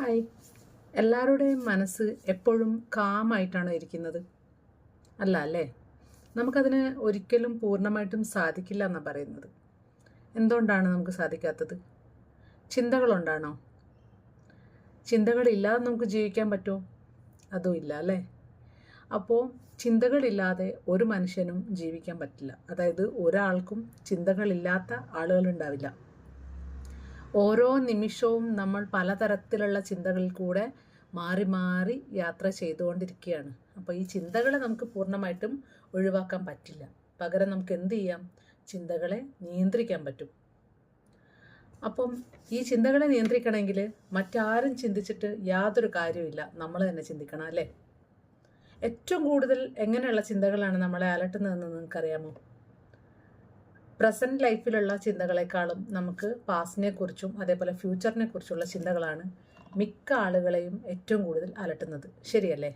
Hi. എല്ലാവരുടെയും മനസ്സ് എപ്പോഴും കാമായിട്ടാണോ ഇരിക്കുന്നത്? അല്ല അല്ലേ? നമുക്കതിന് ഒരിക്കലും പൂർണ്ണമായിട്ടും സാധിക്കില്ല എന്നാണ് പറയുന്നത്. എന്തുകൊണ്ടാണ് നമുക്ക് സാധിക്കാത്തത്? ചിന്തകളുണ്ടാണോ? ചിന്തകളില്ലാതെ നമുക്ക് ജീവിക്കാൻ പറ്റുമോ? അതും ഇല്ല അല്ലേ? അപ്പോൾ ചിന്തകളില്ലാതെ ഒരു മനുഷ്യനും ജീവിക്കാൻ പറ്റില്ല. അതായത് ഒരാൾക്കും ചിന്തകളില്ലാത്ത ആളുകളുണ്ടാവില്ല. ഓരോ നിമിഷവും നമ്മൾ പലതരത്തിലുള്ള ചിന്തകളിൽ കൂടെ മാറി മാറി യാത്ര ചെയ്തുകൊണ്ടിരിക്കുകയാണ്. അപ്പോൾ ഈ ചിന്തകളെ നമുക്ക് പൂർണ്ണമായിട്ടും ഒഴിവാക്കാൻ പറ്റില്ല. പകരം നമുക്ക് എന്ത് ചെയ്യാം? ചിന്തകളെ നിയന്ത്രിക്കാൻ പറ്റും. അപ്പം ഈ ചിന്തകളെ നിയന്ത്രിക്കണമെങ്കിൽ മറ്റാരും ചിന്തിച്ചിട്ട് യാതൊരു കാര്യമില്ല, നമ്മൾ തന്നെ ചിന്തിക്കണം അല്ലേ? ഏറ്റവും കൂടുതൽ എങ്ങനെയുള്ള ചിന്തകളാണ് നമ്മളെ അലട്ടുന്നതെന്ന് നിങ്ങൾക്കറിയാമോ? പ്രസൻറ്റ് ലൈഫിലുള്ള ചിന്തകളെക്കാളും നമുക്ക് പാസ്റ്റിനെ കുറിച്ചും അതേപോലെ ഫ്യൂച്ചറിനെ കുറിച്ചുള്ള ചിന്തകളാണ് മിക്ക ആളുകളെയും ഏറ്റവും കൂടുതൽ അലട്ടുന്നത്. ശരിയല്ലേ?